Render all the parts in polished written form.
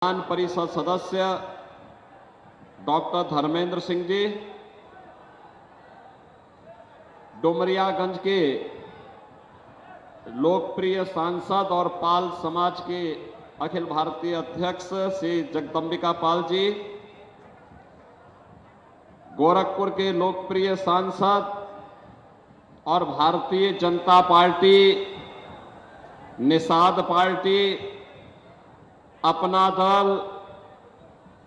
विधान परिषद सदस्य डॉक्टर धर्मेंद्र सिंह जी, डुमरियागंज के लोकप्रिय सांसद और पाल समाज के अखिल भारतीय अध्यक्ष श्री जगदंबिका पाल जी, गोरखपुर के लोकप्रिय सांसद और भारतीय जनता पार्टी, निषाद पार्टी, अपना दल,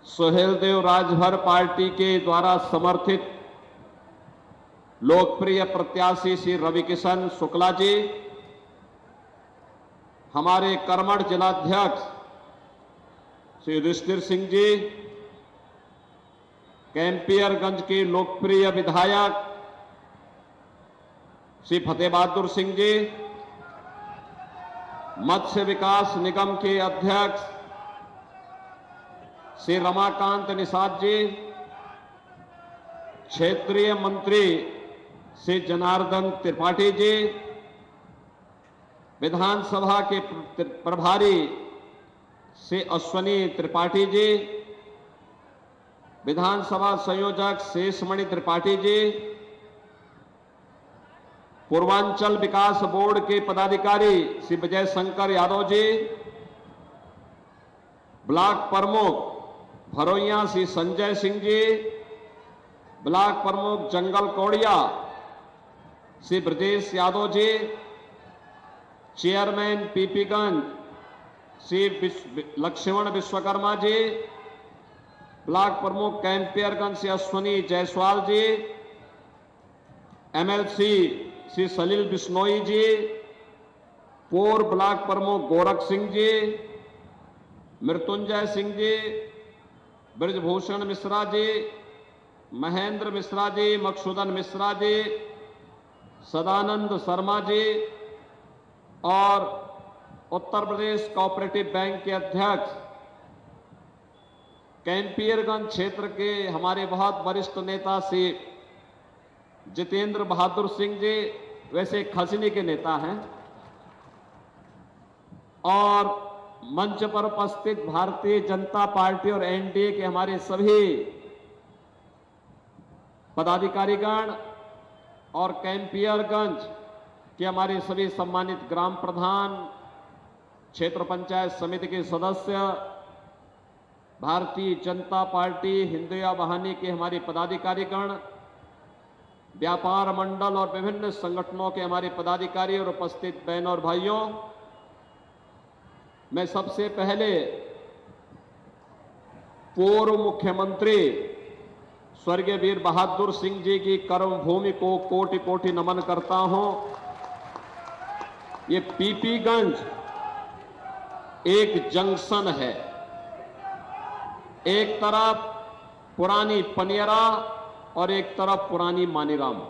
सुहेलदेव राजभर पार्टी के द्वारा समर्थित लोकप्रिय प्रत्याशी श्री रविकिशन शुक्ला जी, हमारे कर्मठ जिलाध्यक्ष श्री युधिष्ठिर सिंह जी, कैंपियरगंज के लोकप्रिय विधायक श्री फतेह बहादुर सिंह जी, मत्स्य विकास निगम के अध्यक्ष श्री रमाकांत निषाद जी, क्षेत्रीय मंत्री श्री जनार्दन त्रिपाठी जी, विधानसभा के प्रभारी श्री अश्वनी त्रिपाठी जी, विधानसभा संयोजक शेषमणि त्रिपाठी जी, पूर्वांचल विकास बोर्ड के पदाधिकारी श्री विजय शंकर यादव जी, ब्लॉक प्रमुख भरोइया श्री संजय सिंह जी, ब्लॉक प्रमुख जंगल कौड़िया श्री ब्रजेश यादव जी, चेयरमैन पीपीगंज श्री लक्ष्मण विश्वकर्मा जी, ब्लॉक प्रमुख कैंपियरगंज श्री अश्वनी जायसवाल जी, एमएलसी श्री सलील बिश्नोई जी, पूर्व ब्लॉक प्रमुख गोरख सिंह जी, मृत्युंजय सिंह जी, ब्रजभूषण मिश्रा जी, महेंद्र मिश्रा जी, मकसूदन मिश्रा जी, सदानंद शर्मा जी और उत्तर प्रदेश कोऑपरेटिव बैंक के अध्यक्ष, कैंपियरगंज क्षेत्र के हमारे बहुत वरिष्ठ नेता श्री जितेंद्र बहादुर सिंह जी, वैसे खसनी के नेता हैं, और मंच पर उपस्थित भारतीय जनता पार्टी और एनडीए के हमारे सभी पदाधिकारीगण और कैंपियरगंज के हमारे सभी सम्मानित ग्राम प्रधान, क्षेत्र पंचायत समिति के सदस्य, भारतीय जनता पार्टी हिंदुया वाहिनी के हमारे पदाधिकारीगण, व्यापार मंडल और विभिन्न संगठनों के हमारे पदाधिकारी और उपस्थित बहनों और भाइयों, मैं सबसे पहले पूर्व मुख्यमंत्री स्वर्गीय वीर बहादुर सिंह जी की कर्मभूमि को कोटि कोटि नमन करता हूं। ये पीपीगंज एक जंक्शन है, एक तरफ पुरानी पनियरा और एक तरफ पुरानी मानीराम,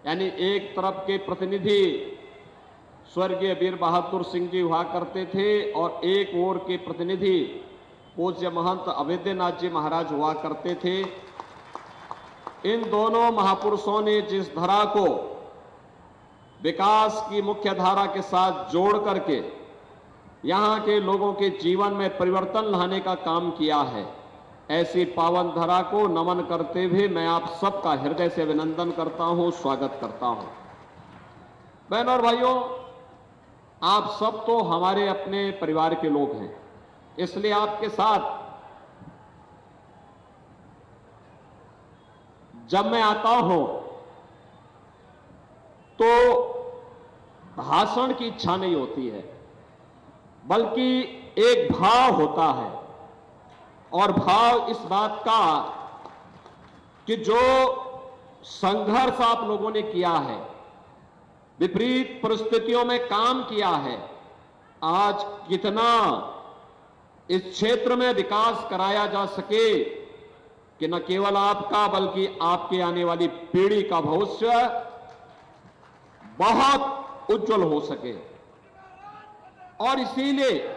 यानी एक तरफ के प्रतिनिधि स्वर्गीय वीर बहादुर सिंह जी हुआ करते थे और एक ओर के प्रतिनिधि पूज्य महंत अवैधनाथ जी महाराज हुआ करते थे। इन दोनों महापुरुषों ने जिस धारा को विकास की मुख्य धारा के साथ जोड़ करके यहां के लोगों के जीवन में परिवर्तन लाने का काम किया है, ऐसी पावन धारा को नमन करते हुए मैं आप सबका हृदय से अभिनंदन करता हूं, स्वागत करता हूं। बहनों और भाइयों, आप सब तो हमारे अपने परिवार के लोग हैं, इसलिए आपके साथ जब मैं आता हूं तो भाषण की इच्छा नहीं होती है, बल्कि एक भाव होता है, और भाव इस बात का कि जो संघर्ष आप लोगों ने किया है, विपरीत परिस्थितियों में काम किया है, आज कितना इस क्षेत्र में विकास कराया जा सके कि न केवल आपका बल्कि आपके आने वाली पीढ़ी का भविष्य बहुत उज्जवल हो सके। और इसीलिए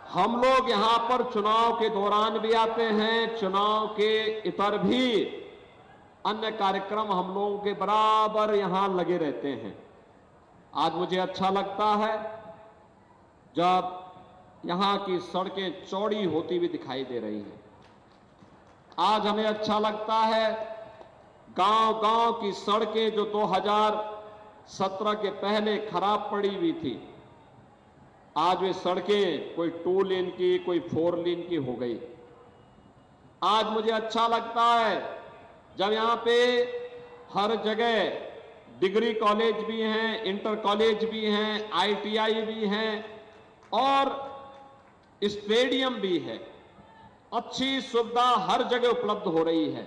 हम लोग यहां पर चुनाव के दौरान भी आते हैं, चुनाव के इतर भी अन्य कार्यक्रम हम लोगों के बराबर यहां लगे रहते हैं। आज मुझे अच्छा लगता है जब यहां की सड़कें चौड़ी होती हुई दिखाई दे रही हैं। आज हमें अच्छा लगता है गांव-गांव की सड़कें जो 2017 के पहले खराब पड़ी हुई थी, आज वे सड़कें कोई 2 लेन की, कोई 4 लेन की हो गई। आज मुझे अच्छा लगता है जब यहां पे हर जगह डिग्री कॉलेज भी हैं, इंटर कॉलेज भी हैं, ITI भी हैं और स्टेडियम भी है। अच्छी सुविधा हर जगह उपलब्ध हो रही है।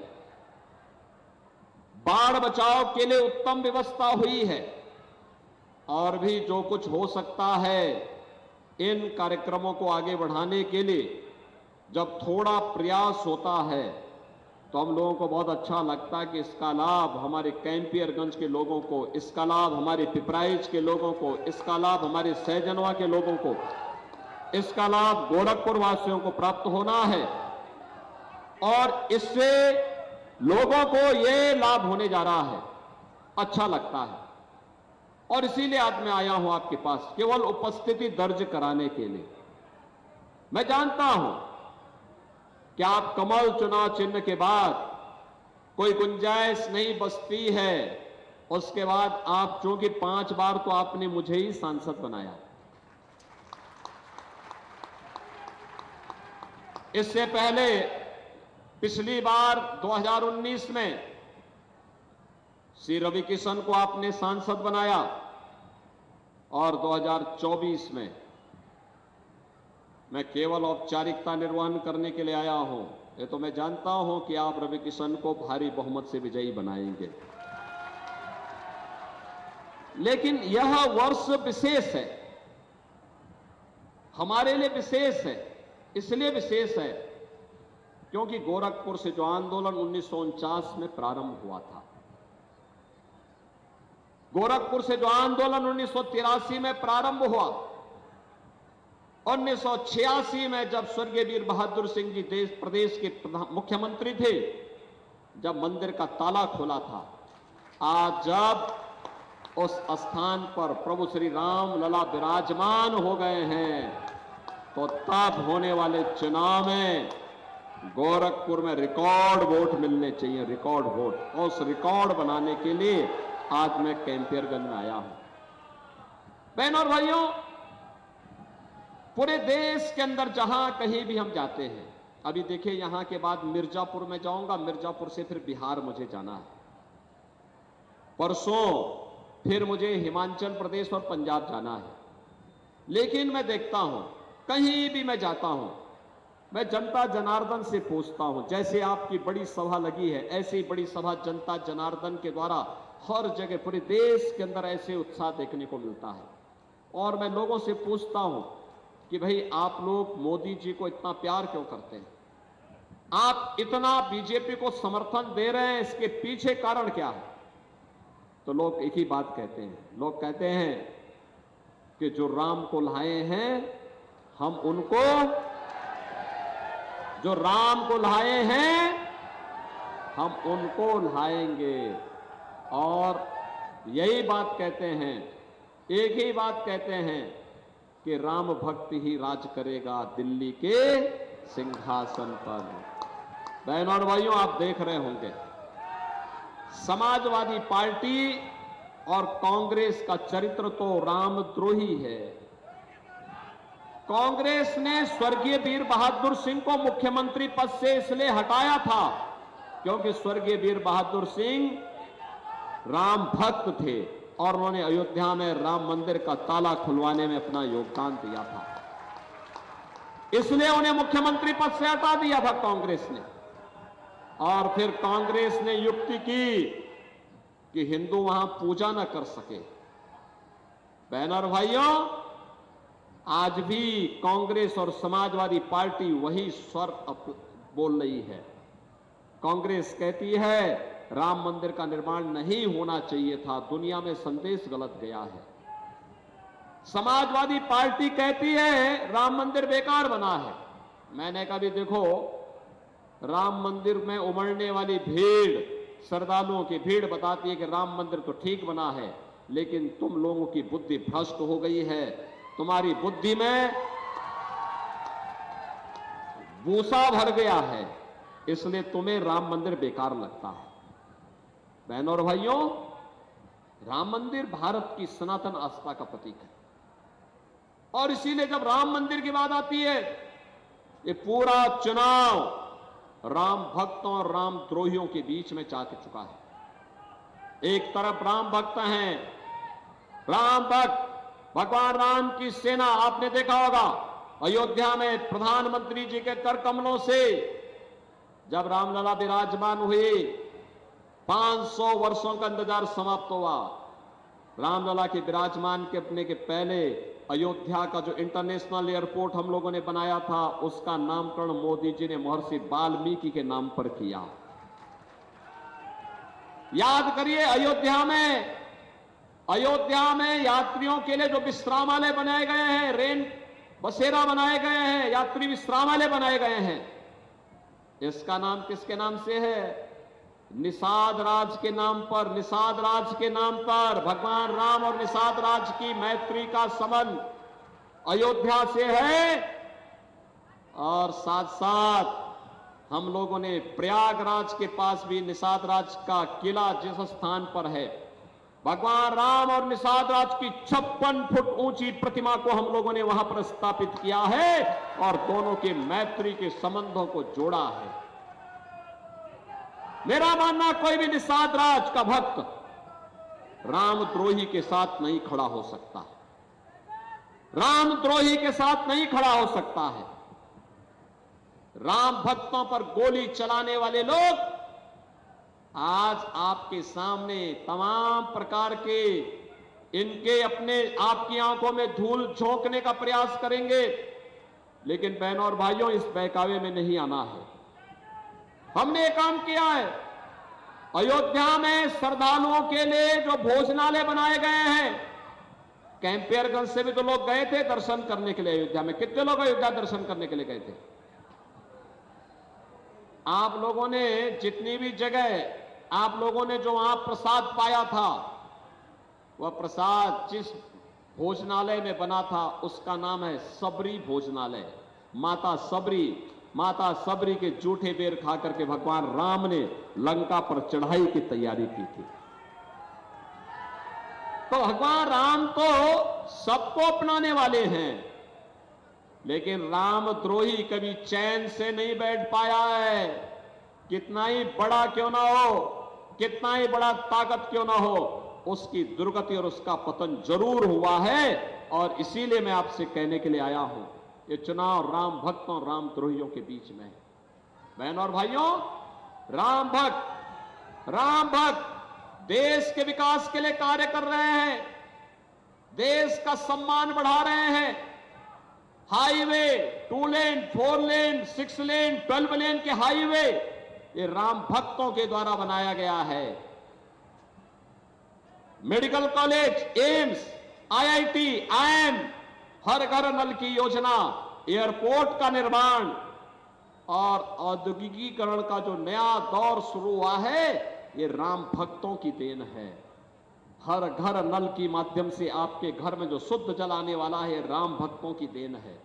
बाढ़ बचाव के लिए उत्तम व्यवस्था हुई है और भी जो कुछ हो सकता है इन कार्यक्रमों को आगे बढ़ाने के लिए जब थोड़ा प्रयास होता है तो हम लोगों को बहुत अच्छा लगता है कि इसका लाभ हमारे कैंपियरगंज के लोगों को, इसका लाभ हमारे पिपराइच के लोगों को, इसका लाभ हमारे सहजनवा के लोगों को, इसका लाभ गोरखपुर वासियों को प्राप्त होना है और इससे लोगों को यह लाभ होने जा रहा है। अच्छा लगता है और इसीलिए आज मैं आया हूं आपके पास केवल उपस्थिति दर्ज कराने के लिए। मैं जानता हूं कि आप कमल चुनाव चिन्ह के बाद कोई गुंजाइश नहीं बचती है, उसके बाद आप चूंकि 5 बार तो आपने मुझे ही सांसद बनाया, इससे पहले पिछली बार 2019 में श्री रवि किशन को आपने सांसद बनाया और 2024 में मैं केवल औपचारिकता निर्वहन करने के लिए आया हूं। ये तो मैं जानता हूं कि आप रवि किशन को भारी बहुमत से विजयी बनाएंगे, लेकिन यह वर्ष विशेष है, हमारे लिए विशेष है। इसलिए विशेष है क्योंकि गोरखपुर से जो आंदोलन 1949 में प्रारंभ हुआ था, गोरखपुर से जो आंदोलन 1983 में प्रारंभ हुआ, 1986 में जब स्वर्गीय वीर बहादुर सिंह जी प्रदेश के मुख्यमंत्री थे, जब मंदिर का ताला खोला था, आज जब उस स्थान पर प्रभु श्री राम लला विराजमान हो गए हैं, तो तब होने वाले चुनाव में गोरखपुर में रिकॉर्ड वोट मिलने चाहिए, रिकॉर्ड वोट। और उस रिकॉर्ड बनाने के लिए आज मैं कैंपियरगंज में आया हूं। बहनों और भाइयों, पूरे देश के अंदर जहां कहीं भी हम जाते हैं, अभी देखिए यहां के बाद मिर्जापुर में जाऊंगा, मिर्जापुर से फिर बिहार मुझे जाना है, परसों फिर मुझे हिमाचल प्रदेश और पंजाब जाना है। लेकिन मैं देखता हूं कहीं भी मैं जाता हूं, मैं जनता जनार्दन से पूछता हूं, जैसे आपकी बड़ी सभा लगी है ऐसी बड़ी सभा जनता जनार्दन के द्वारा हर जगह पूरे देश के अंदर ऐसे उत्साह देखने को मिलता है। और मैं लोगों से पूछता हूं कि भाई आप लोग मोदी जी को इतना प्यार क्यों करते हैं, आप इतना बीजेपी को समर्थन दे रहे हैं, इसके पीछे कारण क्या है? तो लोग एक ही बात कहते हैं, लोग कहते हैं कि जो राम को लाए हैं हम उनको, जो राम को लाए हैं हम उनको लाएंगे। और यही बात कहते हैं, एक ही बात कहते हैं कि राम भक्त ही राज करेगा दिल्ली के सिंहासन पर। बहनों और भाइयों, आप देख रहे होंगे समाजवादी पार्टी और कांग्रेस का चरित्र तो रामद्रोही है। कांग्रेस ने स्वर्गीय वीर बहादुर सिंह को मुख्यमंत्री पद से इसलिए हटाया था क्योंकि स्वर्गीय वीर बहादुर सिंह राम भक्त थे और उन्होंने अयोध्या में राम मंदिर का ताला खुलवाने में अपना योगदान दिया था, इसलिए उन्हें मुख्यमंत्री पद से हटा दिया था कांग्रेस ने। और फिर कांग्रेस ने युक्ति की कि हिंदू वहां पूजा न कर सके। बहनों और भाइयों, आज भी कांग्रेस और समाजवादी पार्टी वही स्वर बोल रही है। कांग्रेस कहती है राम मंदिर का निर्माण नहीं होना चाहिए था, दुनिया में संदेश गलत गया है। समाजवादी पार्टी कहती है राम मंदिर बेकार बना है। मैंने कहा भी देखो, राम मंदिर में उमड़ने वाली भीड़, श्रद्धालुओं की भीड़ बताती है कि राम मंदिर तो ठीक बना है, लेकिन तुम लोगों की बुद्धि भ्रष्ट हो गई है। तुम्हारी बुद्धि में भूसा भर गया है, इसलिए तुम्हें राम मंदिर बेकार लगता है। बहनों और भाइयों, राम मंदिर भारत की सनातन आस्था का प्रतीक है, और इसीलिए जब राम मंदिर की बात आती है, ये पूरा चुनाव राम भक्तों और राम द्रोहियों के बीच में जा चुका है। एक तरफ राम भक्त हैं, राम भक्त भगवान राम की सेना, आपने देखा होगा अयोध्या में प्रधानमंत्री जी के कर कमलों से जब रामलला विराजमान हुए, 500 वर्षों का इंतजार समाप्त हुआ। रामलला के विराजमान करने के पहले अयोध्या का जो इंटरनेशनल एयरपोर्ट हम लोगों ने बनाया था, उसका नामकरण मोदी जी ने महर्षि वाल्मीकि के नाम पर किया। याद करिए, अयोध्या में यात्रियों के लिए जो विश्रामालय बनाए गए हैं, रेन बसेरा बनाए गए हैं, यात्री विश्रामालय बनाए गए हैं, इसका नाम किसके नाम से है? निषाद राज के नाम पर। निषाद राज के नाम पर भगवान राम और निषाद राज की मैत्री का संबंध अयोध्या से है। और साथ साथ हम लोगों ने प्रयागराज के पास भी निषाद राज का किला जिस स्थान पर है, भगवान राम और निषाद राज की 56 फुट ऊंची प्रतिमा को हम लोगों ने वहां पर स्थापित किया है और दोनों के मैत्री के संबंधों को जोड़ा है। मेरा मानना, कोई भी निषाद राज का भक्त रामद्रोही के साथ नहीं खड़ा हो सकता, रामद्रोही के साथ नहीं खड़ा हो सकता है। राम भक्तों पर गोली चलाने वाले लोग आज आपके सामने तमाम प्रकार के इनके अपने आपकी आंखों में धूल झोंकने का प्रयास करेंगे, लेकिन बहनों और भाइयों, इस बहकावे में नहीं आना है। हमने एक काम किया है, अयोध्या में श्रद्धालुओं के लिए जो भोजनालय बनाए गए हैं, कैंपियरगंज से भी तो लोग गए थे दर्शन करने के लिए। अयोध्या में कितने लोग अयोध्या दर्शन करने के लिए गए थे? आप लोगों ने जितनी भी जगह आप लोगों ने जो वहां प्रसाद पाया था, वह प्रसाद जिस भोजनालय में बना था उसका नाम है सबरी भोजनालय। माता सबरी के जूठे बेर खा करके भगवान राम ने लंका पर चढ़ाई की तैयारी की थी। तो भगवान राम तो सबको अपनाने वाले हैं, लेकिन रामद्रोही कभी चैन से नहीं बैठ पाया है। कितना ही बड़ा क्यों ना हो, कितना ही बड़ा ताकत क्यों ना हो, उसकी दुर्गति और उसका पतन जरूर हुआ है। और इसीलिए मैं आपसे कहने के लिए आया हूं, ये चुनाव राम भक्तों और रामद्रोहियों के बीच में है। बहनों और भाइयों, राम भक्त देश के विकास के लिए कार्य कर रहे हैं, देश का सम्मान बढ़ा रहे हैं। हाईवे 2 लेन, 4 लेन, 6 लेन, 12 लेन के हाईवे ये राम भक्तों के द्वारा बनाया गया है। Medical college, AIIMS, IIT, IIM, हर घर नल की योजना, एयरपोर्ट का निर्माण और औद्योगिकीकरण का जो नया दौर शुरू हुआ है, ये राम भक्तों की देन है। हर घर नल के माध्यम से आपके घर में जो शुद्ध जल आने वाला है, राम भक्तों की देन है।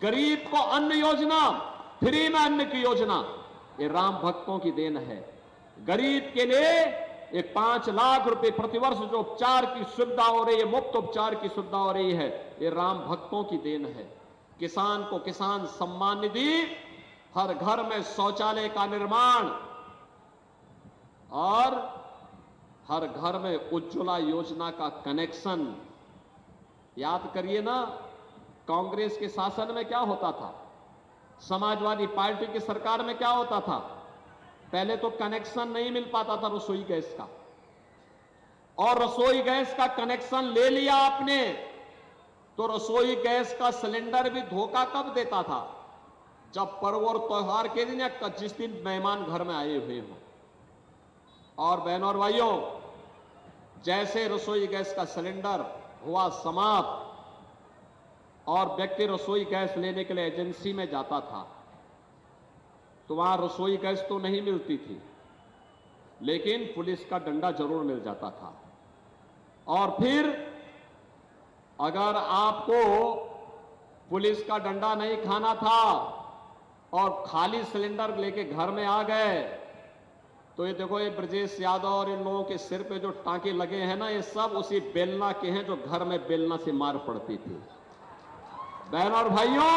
गरीब को अन्न योजना, फ्री में अन्न की योजना, ये राम भक्तों की देन है। गरीब के लिए एक 5 लाख रुपए प्रतिवर्ष जो उपचार की सुविधा हो रही है, मुफ्त उपचार की सुविधा हो रही है, ये राम भक्तों की देन है। किसान को किसान सम्मान निधि, हर घर में शौचालय का निर्माण और हर घर में उज्ज्वला योजना का कनेक्शन। याद करिए ना, कांग्रेस के शासन में क्या होता था, समाजवादी पार्टी की सरकार में क्या होता था? पहले तो कनेक्शन नहीं मिल पाता था रसोई गैस का, और रसोई गैस का कनेक्शन ले लिया आपने तो रसोई गैस का सिलेंडर भी धोखा कब देता था? जब पर्व और त्योहार के दिन या जिस दिन मेहमान घर में आए हुए हों। और बहनों और भाइयों, जैसे रसोई गैस का सिलेंडर हुआ समाप्त और व्यक्ति रसोई गैस लेने के लिए एजेंसी में जाता था, तो वहां रसोई गैस तो नहीं मिलती थी, लेकिन पुलिस का डंडा जरूर मिल जाता था। और फिर अगर आपको पुलिस का डंडा नहीं खाना था और खाली सिलेंडर लेके घर में आ गए, तो ये देखो, ये ब्रजेश यादव और इन लोगों के सिर पे जो टांके लगे हैं ना, ये सब उसी बेलना के हैं जो घर में बेलना से मार पड़ती थी। बहनों और भाइयों,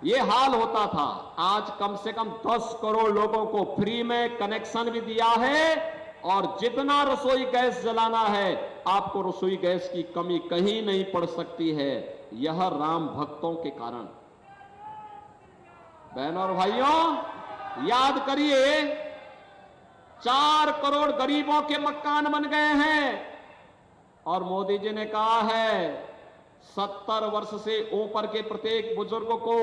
ये हाल होता था। आज कम से कम 10 करोड़ लोगों को फ्री में कनेक्शन भी दिया है, और जितना रसोई गैस जलाना है, आपको रसोई गैस की कमी कहीं नहीं पड़ सकती है। यह राम भक्तों के कारण। बहनों और भाइयों, याद करिए, 4 करोड़ गरीबों के मकान बन गए हैं, और मोदी जी ने कहा है 70 वर्ष से ऊपर के प्रत्येक बुजुर्ग को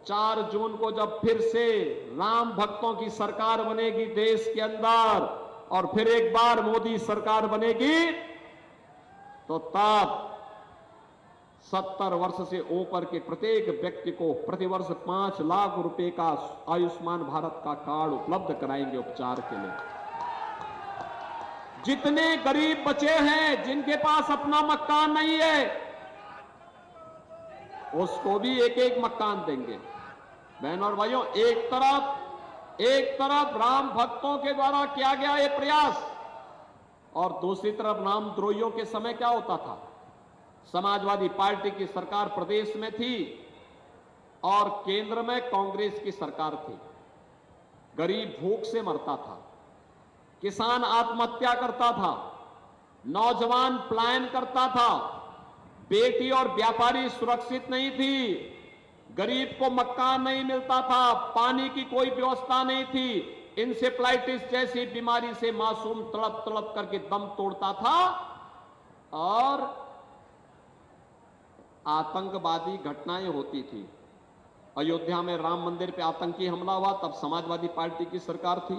4 जून को जब फिर से राम भक्तों की सरकार बनेगी देश के अंदर, और फिर एक बार मोदी सरकार बनेगी, तो तब 70 वर्ष से ऊपर के प्रत्येक व्यक्ति को प्रतिवर्ष 5 लाख रुपए का आयुष्मान भारत का कार्ड उपलब्ध कराएंगे उपचार के लिए। जितने गरीब बचे हैं, जिनके पास अपना मकान नहीं है, उसको भी एक एक मकान देंगे। बहनों और भाइयों, एक तरफ राम भक्तों के द्वारा किया गया ये प्रयास, और दूसरी तरफ रामद्रोहियों के समय क्या होता था? समाजवादी पार्टी की सरकार प्रदेश में थी और केंद्र में कांग्रेस की सरकार थी। गरीब भूख से मरता था, किसान आत्महत्या करता था, नौजवान पलायन करता था, बेटी और व्यापारी सुरक्षित नहीं थी, गरीब को मकान नहीं मिलता था, पानी की कोई व्यवस्था नहीं थी, इंसेफ्लाइटिस जैसी बीमारी से मासूम तड़प तड़प करके दम तोड़ता था, और आतंकवादी घटनाएं होती थी। अयोध्या में राम मंदिर पे आतंकी हमला हुआ, तब समाजवादी पार्टी की सरकार थी।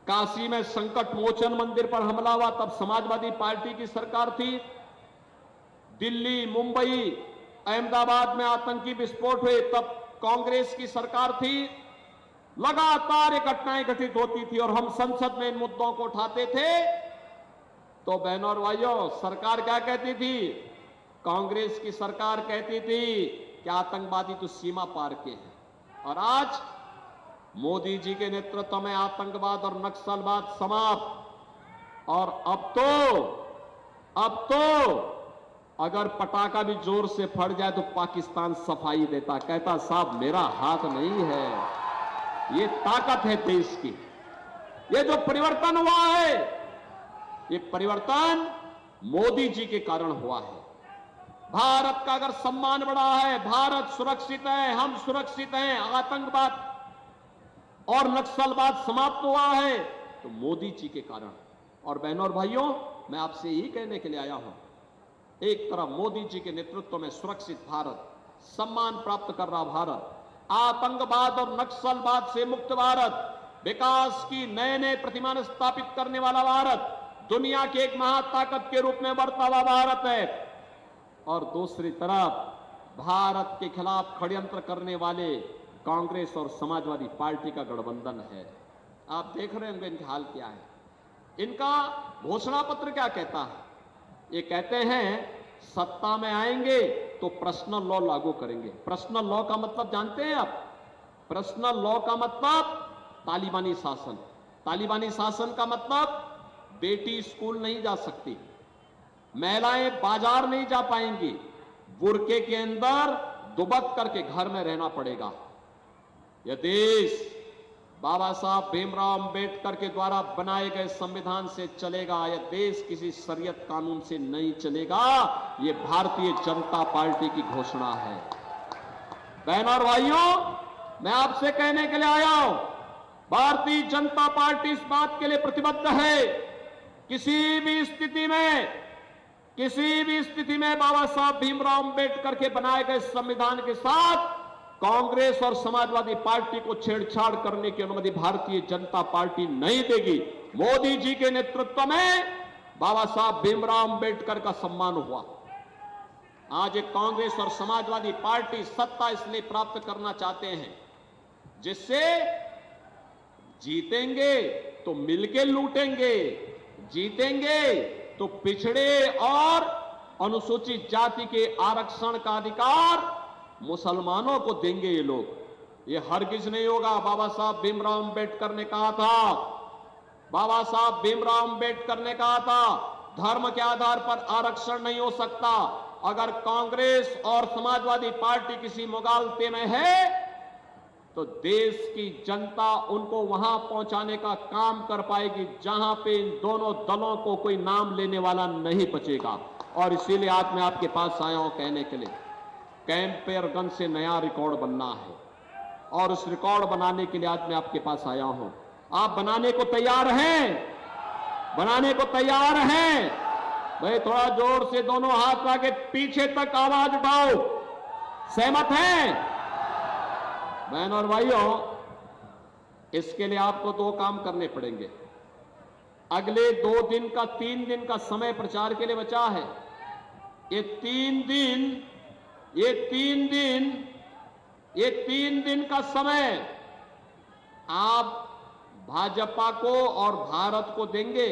काशी में संकट मोचन मंदिर पर हमला हुआ, तब समाजवादी पार्टी की सरकार थी। दिल्ली, मुंबई, अहमदाबाद में आतंकी विस्फोट हुए, तब कांग्रेस की सरकार थी। लगातार ये घटनाएं घटित होती थी, और हम संसद में इन मुद्दों को उठाते थे। तो बहनों और भाइयों, सरकार क्या कहती थी? कांग्रेस की सरकार कहती थी कि आतंकवादी तो सीमा पार के हैं, और आज मोदी जी के नेतृत्व में आतंकवाद और नक्सलवाद समाप्त। और अब तो अगर पटाखा भी जोर से फट जाए तो पाकिस्तान सफाई देता, कहता साहब मेरा हाथ नहीं है। ये ताकत है देश की। ये जो परिवर्तन हुआ है, ये परिवर्तन मोदी जी के कारण हुआ है। भारत का अगर सम्मान बढ़ा है, भारत सुरक्षित है, हम सुरक्षित हैं, आतंकवाद और नक्सलवाद समाप्त हुआ है, तो मोदी जी के कारण। और बहनों और भाइयों, मैं आपसे यही कहने के लिए आया हूं, एक तरफ मोदी जी के नेतृत्व में सुरक्षित भारत, सम्मान प्राप्त कर रहा भारत, आतंकवाद और नक्सलवाद से मुक्त भारत, विकास की नए नए प्रतिमान स्थापित करने वाला भारत, दुनिया की एक महाताकत के रूप में बढ़ता हुआ भारत है। और दूसरी तरफ भारत के खिलाफ षड्यंत्र करने वाले कांग्रेस और समाजवादी पार्टी का गठबंधन है। आप देख रहे होंगे इनका हाल क्या है। इनका घोषणा पत्र क्या कहता है? ये कहते हैं सत्ता में आएंगे तो पर्सनल लॉ लागू करेंगे। पर्सनल लॉ का मतलब जानते हैं आप? पर्सनल लॉ का मतलब तालिबानी शासन। तालिबानी शासन का मतलब बेटी स्कूल नहीं जा सकती, महिलाएं बाजार नहीं जा पाएंगी, बुर्के के अंदर दुबक करके घर में रहना पड़ेगा। यह देश बाबा साहब भीमराव अंबेडकर के द्वारा बनाए गए संविधान से चलेगा। यह देश किसी शरीयत कानून से नहीं चलेगा। यह भारतीय जनता पार्टी की घोषणा है। बहनों और भाइयों, मैं आपसे कहने के लिए आया हूं, भारतीय जनता पार्टी इस बात के लिए प्रतिबद्ध है, किसी भी स्थिति में बाबा साहब भीमराव अंबेडकर के बनाए गए संविधान के साथ कांग्रेस और समाजवादी पार्टी को छेड़छाड़ करने की अनुमति भारतीय जनता पार्टी नहीं देगी। मोदी जी के नेतृत्व में बाबा साहब भीमराव अंबेडकर का सम्मान हुआ। आज एक कांग्रेस और समाजवादी पार्टी सत्ता इसलिए प्राप्त करना चाहते हैं जिससे जीतेंगे तो मिलके लूटेंगे, जीतेंगे तो पिछड़े और अनुसूचित जाति के आरक्षण का अधिकार मुसलमानों को देंगे ये लोग, ये हरगिज नहीं होगा। बाबा साहब भीमराव अंबेडकर ने कहा था, बाबा साहब भीमराव अंबेडकर ने कहा था, धर्म के आधार पर आरक्षण नहीं हो सकता। अगर कांग्रेस और समाजवादी पार्टी किसी मुगालते में है तो देश की जनता उनको वहां पहुंचाने का काम कर पाएगी जहां पे इन दोनों दलों को कोई नाम लेने वाला नहीं बचेगा। और इसीलिए आज मैं आपके पास आया हूं कहने के लिए, कैंपेयरगंज से नया रिकॉर्ड बनना है और उस रिकॉर्ड बनाने के लिए आज मैं आपके पास आया हूं। आप बनाने को तैयार हैं? बनाने को तैयार हैं? भाई थोड़ा जोर से दोनों हाथ आगे पीछे तक आवाज उठाओ। सहमत हैं? बहन और भाइयों, इसके लिए आपको 2 काम करने पड़ेंगे। अगले 2 दिन का 3 दिन का समय प्रचार के लिए बचा है। ये 3 दिन का समय आप भाजपा को और भारत को देंगे।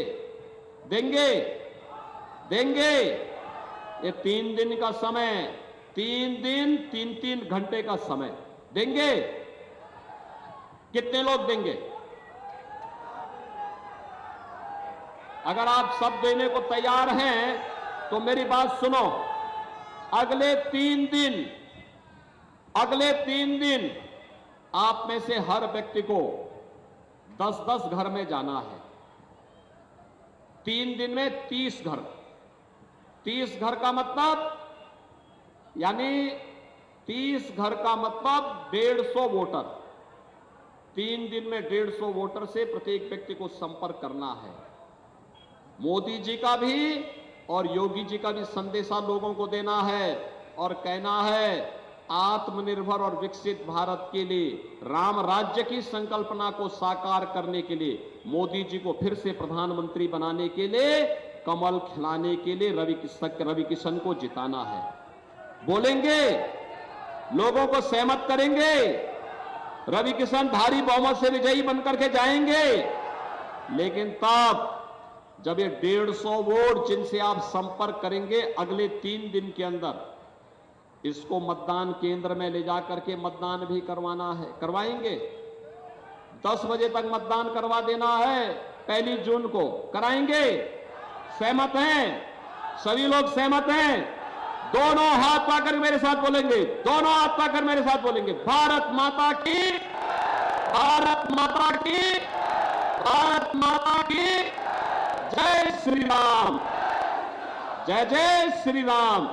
ये 3 दिन का समय, 3 दिन 3-3 घंटे का समय देंगे। कितने लोग देंगे? अगर आप सब देने को तैयार हैं तो मेरी बात सुनो। अगले 3 दिन आप में से हर व्यक्ति को 10-10 घर में जाना है। 3 दिन में 30 घर। 30 घर का मतलब यानी 30 घर का मतलब 150 वोटर। 3 दिन में 150 वोटर से प्रत्येक व्यक्ति को संपर्क करना है। मोदी जी का भी और योगी जी का भी संदेशा लोगों को देना है और कहना है आत्मनिर्भर और विकसित भारत के लिए, राम राज्य की संकल्पना को साकार करने के लिए, मोदी जी को फिर से प्रधानमंत्री बनाने के लिए, कमल खिलाने के लिए रवि किशन को जिताना है। बोलेंगे, लोगों को सहमत करेंगे, रवि किशन भारी बहुमत से विजयी बनकर के जाएंगे। लेकिन तब जब ये 150 वोट जिनसे आप संपर्क करेंगे अगले 3 दिन के अंदर, इसको मतदान केंद्र में ले जाकर के मतदान भी करवाना है। करवाएंगे। 10 बजे तक मतदान करवा देना है। 1 जून को कराएंगे। सहमत हैं? सभी लोग सहमत हैं? दोनों हाथ पाकर मेरे साथ बोलेंगे, दोनों हाथ पाकर मेरे साथ बोलेंगे, भारत माता की, भारत माता की, भारत माता की जय श्री राम, जय जय श्री राम।